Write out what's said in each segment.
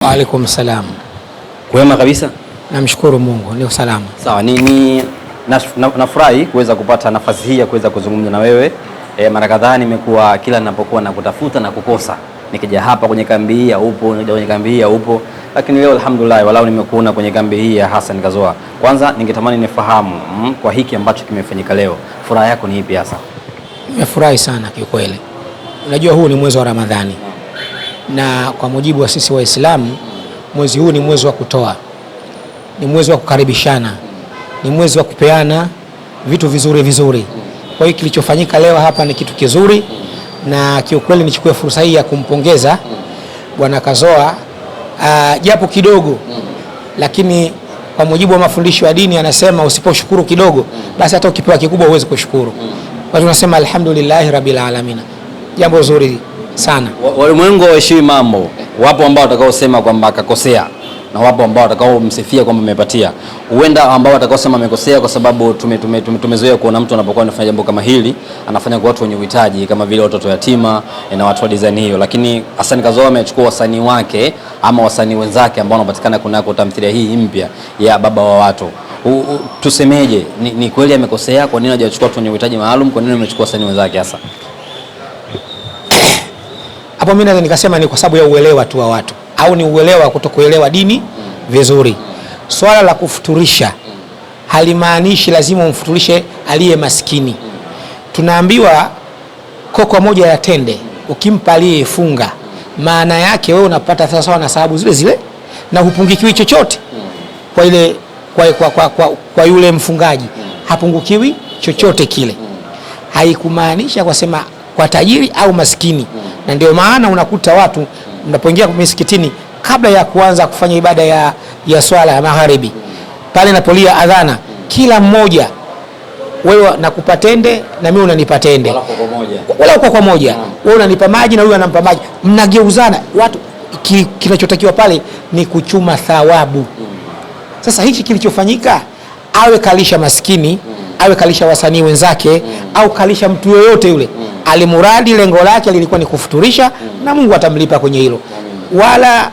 Wa alaikum salam. Kwema kabisa? Namshukuru Mungu, ni salama. Sawa, nafurahi kuweza kupata nafasi hii ya kuweza kuzungumza na wewe. Mara kadhaa nimekuwa kila ninapokuwa na kutafuta na kukosa. Nikija hapa kwenye kambi hii upo, nikija kwenye kambi hii upo. Lakini leo alhamdulillah walau nimekuona kwenye kambi hii ya Hassan Kazoa. Kwanza ningetamani nifahamu kwa hiki ambacho kimefanyika leo. Furaha yako ni ipi hasa? Nimefurahi sana kiukweli. Unajua huu ni mwezi wa Ramadhani. Na kwa mujibu wa sisi Waislamu, mwezi huu ni mwezi wa kutoa. Ni mwezi wa kukaribishana. Ni mwezi wa kupeana vitu vizuri vizuri. Kwa hiyo kilichofanyika leo hapa ni kitu kizuri, na kiukweli nichukue fursa hii ya kumpongeza Bwana Kazoa japo kidogo, lakini kwa mujibu wa mafundisho ya dini anasema usiposhukuru kidogo basi hata ukipewa kikubwa huwezi kushukuru. Kwa hiyo tunasema alhamdulillah rabbil alamin. Jambo zuri sana. Walimwengu waheshimu mambo. Wapo ambao watakaosema kwamba akakosea na wapo ambao watakao msifia kwamba amepatia. Huenda ambao watakaosema amekosea kwa sababu tumezoea kuona mtu anapokuwa anafanya jambo kama hili anafanya kwa watu wenye uhitaji kama vile watoto yatima na watu wa design hiyo, lakini Hassan Kazoa amechukua wasanii wake ama wasanii wenzake ambao wanapatikana kunako tamthilia hii mpya ya Baba wa Watu. Tusemeje, ni kweli amekosea? Kwa nini hajachukua watu wenye uhitaji maalum? Kwa nini amechukua wasanii wenzake hasa? Hapo mimi naweza nikasema ni kwa sababu ya uelewa tu wa watu, au ni uelewa kutokuelewa dini vizuri. Swala la kufuturisha halimaanishi lazima umfuturishe aliye maskini. Tunaambiwa koko moja ya tende ukimpa aliyefunga, maana yake wewe unapata sawa na sababu zile zile na hupungukiwi chochote kwa ile kwa yule mfungaji, hapungukiwi chochote kile. Haikumaanisha kwa sema kwa tajiri au maskini. Na ndio maana unakuta watu mnapoingia msikitini kabla ya kuanza kufanya ibada ya swala ya magharibi, pale napolia adhana, kila mmoja wewe nakupa tende na mimi unanipa tende, wala kwa moja, wewe unanipa maji na huyu anampa maji, mnageuzana watu. Kinachotakiwa pale ni kuchuma thawabu. Sasa hichi kilichofanyika, awe kalisha maskini, awe kalisha wasanii wenzake, au kalisha mtu yoyote yule, alimuradi lengo lake lilikuwa ni kufuturisha, na Mungu atamlipa kwenye hilo. Wala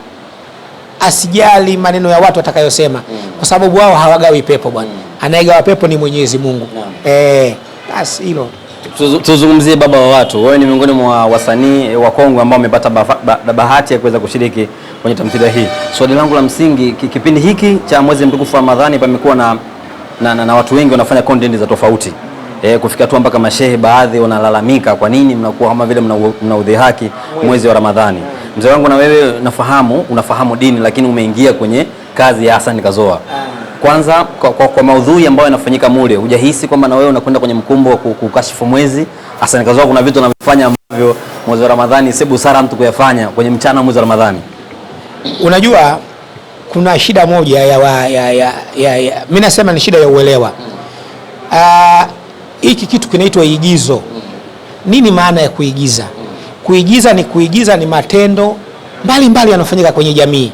asijali maneno ya watu atakayosema, kwa sababu wao hawagawi pepo bwana. Anayegawa pepo ni Mwenyezi Mungu. Basi hilo. Tuzungumzie Baba wa Watu. Wewe ni miongoni mwa wasanii wa Kongo ambao wamepata bahati ya kuweza kushiriki kwenye tamthilia hii. Swali langu la msingi, kipindi hiki cha mwezi mtukufu wa Ramadhani pamekuwa na watu wengi wanafanya content za tofauti. Kufika tu mpaka mashehe baadhi wanalalamika kwa nini mnakuwa kama vile mnaudhihaki mwezi wa Ramadhani. Mzee wangu, na wewe unafahamu dini, lakini umeingia kwenye kazi ya Hassan Kazoa. Kwanza kwa maudhui ambayo yanafanyika mule, hujahisi kwamba na wewe unakwenda kwenye mkumbo wa kukashifu mwezi? Hassan Kazoa kuna vitu anavifanya ambavyo mwezi wa Ramadhani si busara mtu kuyafanya kwenye mchana mwezi wa Ramadhani. Unajua kuna shida moja mimi nasema ni shida ya uelewa. Hiki kitu kinaitwa igizo. Nini maana ya kuigiza? Kuigiza ni matendo mbalimbali yanayofanyika kwenye jamii.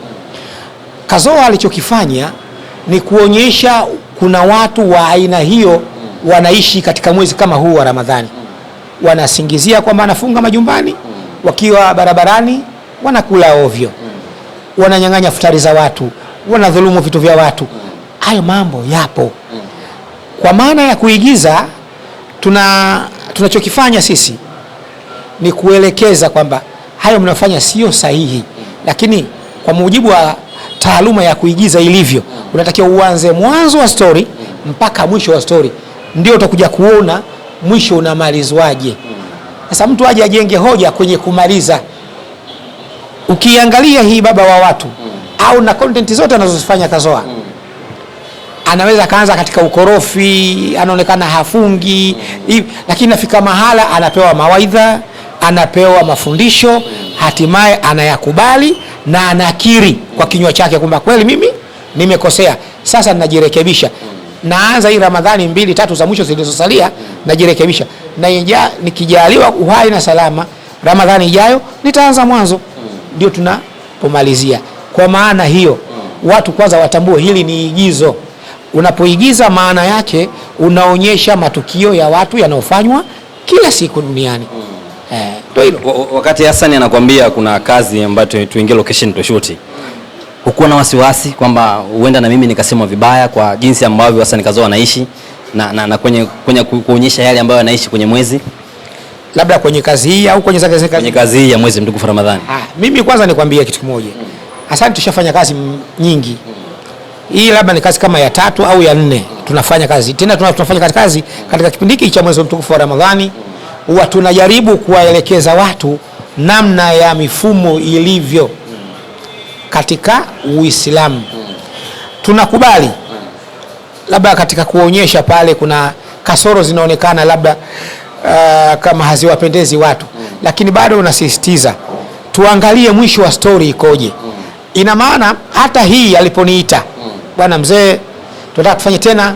Kazoa alichokifanya ni kuonyesha kuna watu wa aina hiyo wanaishi katika mwezi kama huu wa Ramadhani. Wanasingizia kwamba anafunga majumbani, wakiwa barabarani wanakula ovyo, wananyang'anya futari za watu, wanadhulumu vitu vya watu. Hayo mambo yapo. Kwa maana ya kuigiza, tunachokifanya sisi ni kuelekeza kwamba hayo mnafanya sio sahihi, lakini kwa mujibu wa taaluma ya kuigiza ilivyo, unatakiwa uanze mwanzo wa story mpaka mwisho wa story, ndio utakuja kuona mwisho unamalizwaje. Sasa mtu aje ajenge hoja kwenye kumaliza. Ukiangalia hii Baba wa Watu au na content zote anazozifanya Kazoa, anaweza kaanza katika ukorofi, anaonekana hafungi, lakini nafika mahala anapewa mawaidha, anapewa mafundisho, hatimaye anayakubali na anakiri kwa kinywa chake kwamba kweli mimi nimekosea, sasa ninajirekebisha. Naanza hii Ramadhani 2-3 za mwisho zilizosalia najirekebisha, na nikijaliwa uhai na salama, Ramadhani ijayo nitaanza mwanzo. Ndio tunapomalizia. Kwa maana hiyo watu kwanza watambue hili ni igizo. Unapoigiza maana yake unaonyesha matukio ya watu yanayofanywa kila siku duniani. Wakati Hassan anakuambia kuna kazi ambayo tuingie location to shoot, hukuwa na wasiwasi kwamba huenda na mimi nikasemwa vibaya kwa jinsi ambavyo Hassan Kazoa anaishi na kwenye kuonyesha yale ambayo anaishi kwenye mwezi, labda kwenye kazi hii au kwenye kazi hii ya mwezi mtukufu Ramadhani? Mimi kwanza nikwambie kitu kimoja. Hassan tushafanya kazi nyingi. Hii labda ni kazi kama ya 3 au ya 4 tunafanya kazi. Tena tunafanya kazi katika kipindi hiki cha mwezi mtukufu wa Ramadhani. Huwa tunajaribu kuwaelekeza watu namna ya mifumo ilivyo katika Uislamu. Tunakubali labda katika kuonyesha pale kuna kasoro zinaonekana labda kama haziwapendezi watu, lakini bado unasisitiza tuangalie mwisho wa story ikoje. Ina maana hata hii aliponiita bwana mzee, tunataka kufanya tena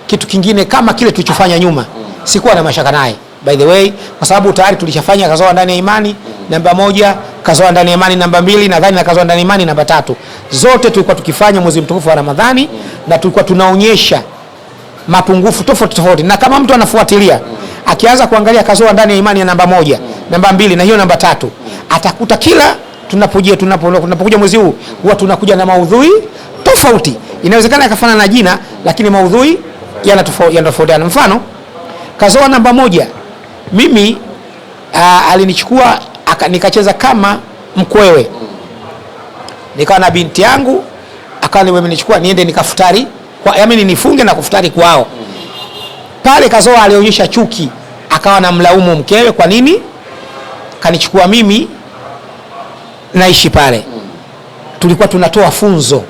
kitu kingine kama kile tulichofanya nyuma, sikuwa na mashaka naye by the way, kwa sababu tayari tulishafanya Kazoa ndani ya imani namba 1, Kazoa ndani ya imani namba 2, nadhani na Kazoa ndani ya imani namba 3. Zote tulikuwa tukifanya mwezi mtukufu wa Ramadhani na tulikuwa tunaonyesha mapungufu tofauti, na kama mtu anafuatilia akianza kuangalia Kazoa ndani ya imani ya namba 1, namba 2 na hiyo namba 3, atakuta kila tunapokuja mwezi huu huwa tunakuja na maudhui tofauti. Inawezekana yakafana na jina, lakini maudhui yanatofautiana. Mfano, Kazoa namba 1 mimi alinichukua nikacheza kama mkwewe, nikawa na binti yangu, akawa amenichukua niende nikafutari yaani nifunge na kufutari kwao. Pale Kazoa alionyesha chuki, akawa na mlaumu mkewe, kwa nini kanichukua mimi naishi pale. Tulikuwa tunatoa funzo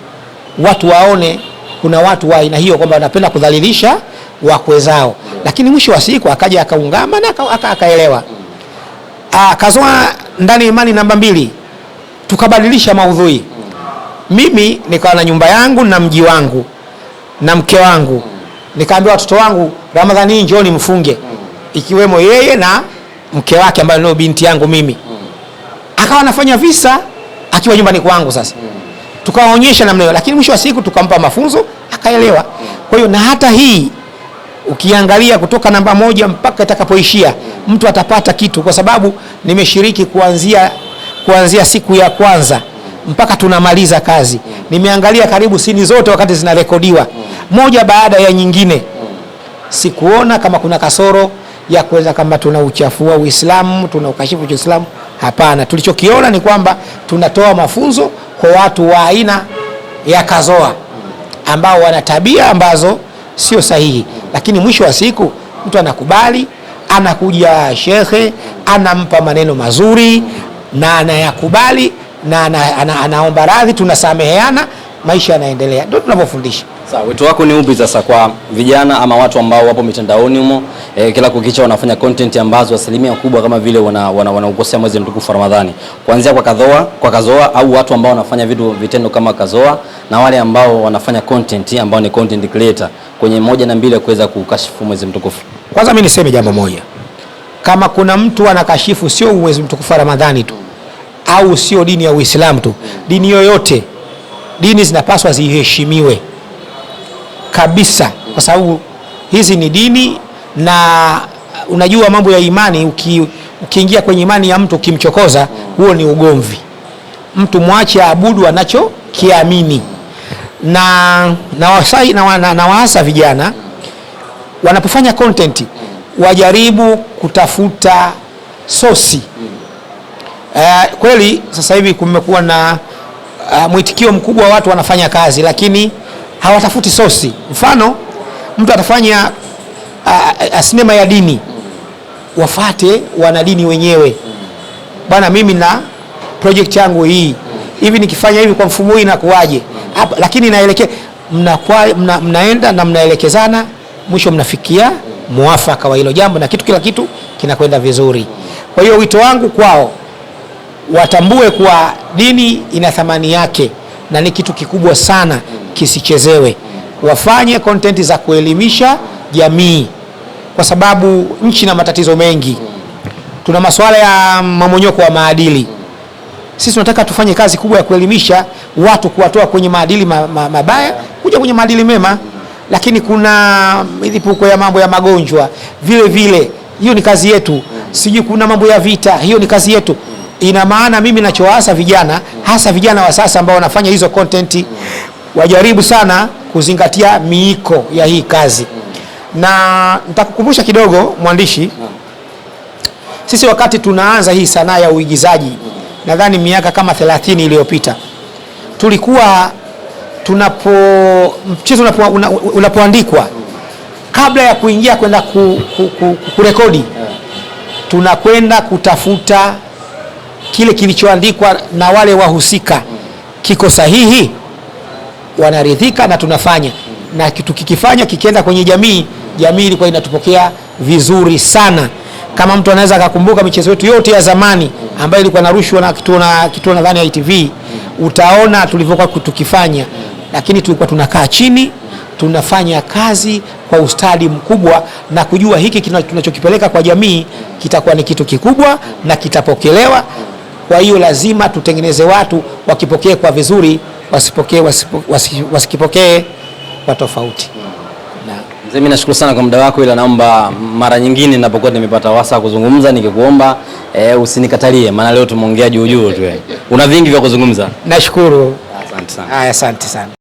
watu waone kuna watu wa aina hiyo kwamba wanapenda kudhalilisha wakwe zao, lakini mwisho wa siku akaja akaungama na akaelewa. Kazoa ndani ya imani namba 2 tukabadilisha maudhui. Mimi nikawa na nyumba yangu na mji wangu na mke wangu, nikaambia watoto wangu Ramadhani hii njooni mfunge, ikiwemo yeye na mke wake ambaye ndio binti yangu mimi. Akawa anafanya visa akiwa nyumbani kwangu. Sasa tukawaonyesha namna hiyo, lakini mwisho wa siku tukampa mafunzo akaelewa. Kwa hiyo na hata hii ukiangalia kutoka namba 1 mpaka itakapoishia mtu atapata kitu, kwa sababu nimeshiriki kuanzia siku ya kwanza mpaka tunamaliza kazi. Nimeangalia karibu sini zote wakati zinarekodiwa moja baada ya nyingine. Sikuona kama kuna kasoro ya kuweza kama tuna uchafua Uislamu, tuna ukashifu Uislamu. Hapana, tulichokiona ni kwamba tunatoa mafunzo kwa watu wa aina ya Kazoa ambao wana tabia ambazo sio sahihi, lakini mwisho wa siku mtu anakubali, anakuja shekhe, anampa maneno mazuri na anayakubali na anaomba radhi, tunasameheana, maisha yanaendelea. Ndio tunavyofundisha. Sawa, wito wako ni upi sasa kwa vijana ama watu ambao wapo mitandaoni humo, kila kukicha wanafanya content ambazo asilimia kubwa kama vile wanaukosea mwezi mtukufu Ramadhani, kuanzia kwa Kazoa au watu ambao wanafanya vitendo kama Kazoa na wale ambao wanafanya content ambao ni content creator kwenye 1 na 2 kuweza kukashifu mwezi mtukufu? Kwanza mimi niseme jambo moja, kama kuna mtu anakashifu sio mwezi mtukufu Ramadhani tu au sio dini ya Uislamu tu, dini yoyote, dini zinapaswa ziheshimiwe kabisa, kwa sababu hizi ni dini. Na unajua mambo ya imani, ukiingia kwenye imani ya mtu ukimchokoza, huo ni ugomvi. Mtu mwache aabudu anachokiamini. Na waasa vijana wanapofanya content wajaribu kutafuta sosi. Kweli sasa hivi kumekuwa na mwitikio mkubwa wa watu wanafanya kazi, lakini hawatafuti sosi. Mfano, mtu atafanya sinema ya dini, wafate wanadini wenyewe, bana mimi na project yangu hii hivi, nikifanya hivi kwa mfumo huu inakuaje hapa, lakini naelekea mnaenda na mnaelekezana, mwisho mnafikia muafaka wa hilo jambo na kila kitu kinakwenda vizuri. Kwa hiyo wito wangu kwao, watambue kuwa dini ina thamani yake na ni kitu kikubwa sana, kisichezewe. Wafanye content za kuelimisha jamii, kwa sababu nchi na matatizo mengi. Tuna masuala ya mamonyoko wa maadili. Sisi tunataka tufanye kazi kubwa ya kuelimisha watu, kuwatoa kwenye maadili mabaya kuja kwenye maadili mema, lakini kuna milipuko ya mambo ya magonjwa vile vile, hiyo ni kazi yetu. Sijui kuna mambo ya vita, hiyo ni kazi yetu. Ina maana mimi nachowaasa vijana, hasa vijana wa sasa ambao wanafanya hizo content, wajaribu sana kuzingatia miiko ya hii kazi. Na nitakukumbusha kidogo mwandishi, sisi wakati tunaanza hii sanaa ya uigizaji, nadhani miaka kama 30 iliyopita, tulikuwa mchezo unapoandikwa, kabla ya kuingia kwenda kurekodi, tunakwenda kutafuta kile kilichoandikwa na wale wahusika kiko sahihi, wanaridhika na tunafanya. Na kitu kikifanya kikienda kwenye jamii ilikuwa inatupokea vizuri sana. Kama mtu anaweza akakumbuka michezo yetu yote ya zamani ambayo ilikuwa narushwa na kituo nadhani ya ITV, utaona tulivyokuwa tukifanya, lakini tulikuwa tunakaa chini tunafanya kazi kwa ustadi mkubwa na kujua hiki tunachokipeleka kwa jamii kitakuwa ni kitu kikubwa na kitapokelewa. Kwa hiyo lazima tutengeneze watu wakipokee kwa vizuri, wasikipokee kwa tofauti. Mzee, mimi nashukuru sana kwa muda wako, ila naomba mara nyingine ninapokuwa nimepata wasaa kuzungumza nikikuomba usinikatalie, maana leo tumeongea juu tu. Una vingi vya kuzungumza. Nashukuru. Asante sana. Asante sana.